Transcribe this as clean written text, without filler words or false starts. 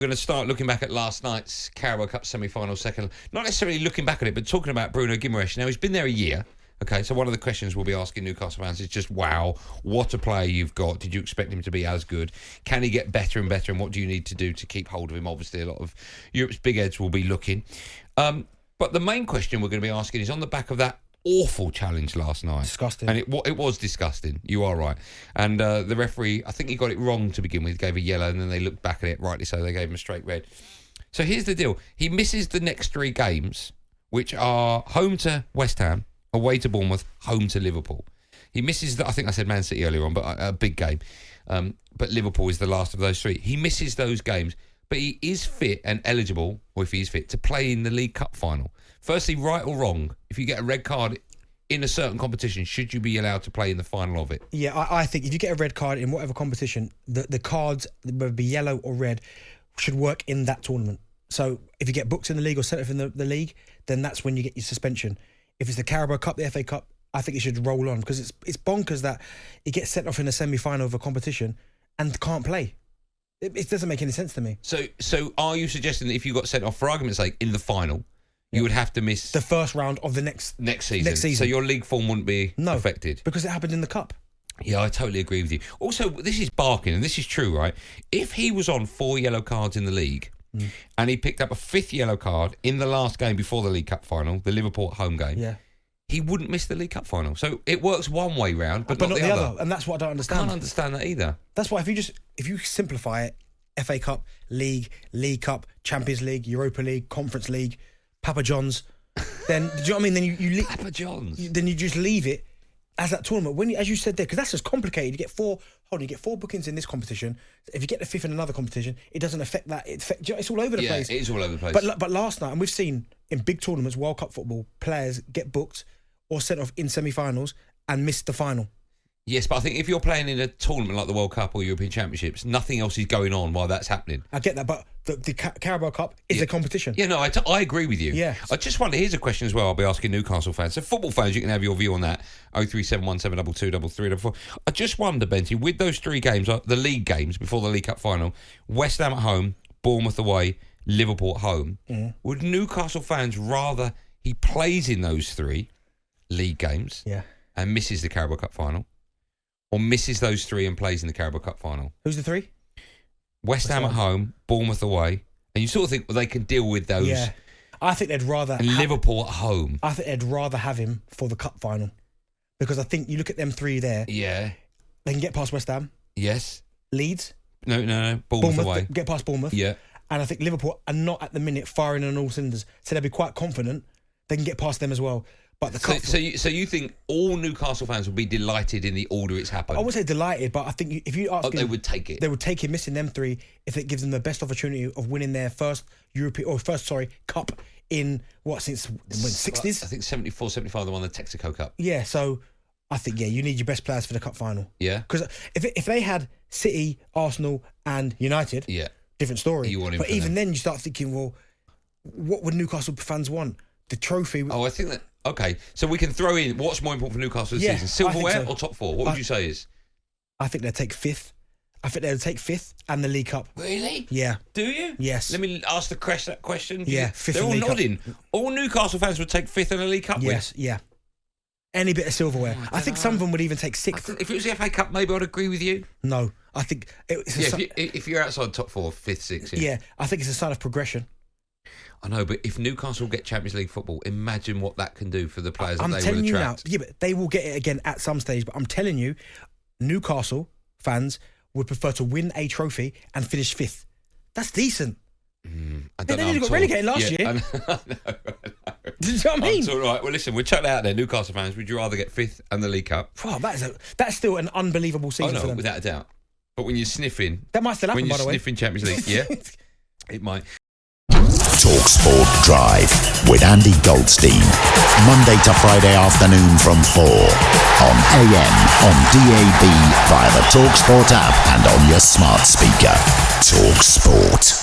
We're going to start looking back at last night's Carabao Cup semi-final second. Not necessarily looking back at it, but talking about Bruno Guimaraes. Now, he's been there a year. Okay, so one of the questions we'll be asking Newcastle fans is just, wow, what a player you've got. Did you expect him to be as good? Can he get better and better? And what do you need to do to keep hold of him? Obviously, a lot of Europe's big heads will be looking. But the main question we're going to be asking is on the back of that awful challenge last night. Disgusting. And it was disgusting. You are right. And the referee, I think he got it wrong to begin with, gave a yellow, and then they looked back at it, rightly so, they gave him a straight red. So here's the deal. He misses the next 3 games, which are home to West Ham, away to Bournemouth, home to Liverpool. He misses, I think I said Man City earlier on, but a big game. But Liverpool is the last of those 3. He misses those games, but he is fit and eligible, or if he is fit, to play in the League Cup final. Firstly, right or wrong, if you get a red card in a certain competition, should you be allowed to play in the final of it? Yeah, I think if you get a red card in whatever competition, the cards, whether it be yellow or red, should work in that tournament. So if you get booked in the league or sent off in the league, then that's when you get your suspension. If it's the Carabao Cup, the FA Cup, I think it should roll on, because it's bonkers that he gets sent off in a semi-final of a competition and can't play. It doesn't make any sense to me. So are you suggesting that if you got sent off, for argument's sake, in the final, you would have to miss the first round of the next season? So your league form wouldn't be affected? Because it happened in the Cup. Yeah, I totally agree with you. Also, this is barking, and this is true, right? If he was on 4 yellow cards in the league, and he picked up a 5th yellow card in the last game before the League Cup final, the Liverpool home game, he wouldn't miss the League Cup final. So it works one way round, but not the other. And that's what I don't understand. I can't understand that either. That's why if you simplify it, FA Cup, League Cup, Champions League, Europa League, Conference League, Papa John's, then do you know what I mean? Then you Papa John's. Then you just leave it as that tournament. When as you said there, because that's just complicated. You get 4 bookings in this competition. If you get the 5th in another competition, it doesn't affect that. It's all over the place. Yeah, it is all over the place. But last night, and we've seen in big tournaments, World Cup football, players get booked or sent off in semi-finals and miss the final. Yes, but I think if you're playing in a tournament like the World Cup or European Championships, nothing else is going on while that's happening. I get that, but the Carabao Cup is a competition. Yeah, no, I agree with you. Yeah. I just wonder, here's a question as well I'll be asking Newcastle fans. So football fans, you can have your view on that. 03717223344. I just wonder, Benty, with those 3 games, the league games before the League Cup final, West Ham at home, Bournemouth away, Liverpool at home, would Newcastle fans rather he plays in those 3 league games and misses the Carabao Cup final, or misses those 3 and plays in the Carabao Cup final? Who's the 3? West Ham at home, Bournemouth away. And you sort of think, well, they can deal with those. Yeah. I think they'd rather... And Liverpool at home. I think they'd rather have him for the Cup final. Because I think you look at them 3 there. Yeah. They can get past West Ham. Yes. Leeds. No. Bournemouth away. Get past Bournemouth. Yeah. And I think Liverpool are not at the minute firing on all cylinders. So they'll be quite confident they can get past them as well. But the Cup... So you think all Newcastle fans would be delighted in the order it's happened? I wouldn't say delighted, but I think if you ask... they would take it. They would take it, missing them 3, if it gives them the best opportunity of winning their first Cup in, since when, 60s? I think 74, 75, they won the Texaco Cup. Yeah, so I think, you need your best players for the Cup final. Yeah. Because if they had City, Arsenal and United, different story. But even then you start thinking, well, what would Newcastle fans want? The trophy... Oh, I think that... Okay, so we can throw in what's more important for Newcastle this season, silverware or top 4? What would you say is? I think they'll take 5th. I think they'll take 5th and the League Cup. Really? Yeah. Do you? Yes. Let me ask that question. Yeah, 5th. They're all League nodding. Cup. All Newcastle fans would take 5th and a League Cup. Yes, yeah. Any bit of silverware. I think some of them would even take 6th. If it was the FA Cup, maybe I'd agree with you. No, I think if you're outside top 4, 5th, 6th. Yeah, I think it's a sign of progression. I know, but if Newcastle get Champions League football, imagine what that can do for the players that they will attract. I'm telling you now, but they will get it again at some stage. But I'm telling you, Newcastle fans would prefer to win a trophy and finish 5th. That's decent. I don't know. They got relegated last year. I know. Do you know what I mean? It's all right. Well, listen, we'll chuck that out there. Newcastle fans, would you rather get 5th and the League Cup? Wow, that's still an unbelievable season for them. Without a doubt. But when you're sniffing... That might still happen, by the way. When you're sniffing Champions League, yeah, it might... talkSPORT Drive with Andy Goldstein. Monday to Friday afternoon from 4 on AM, on DAB, via the talkSPORT app and on your smart speaker. talkSPORT.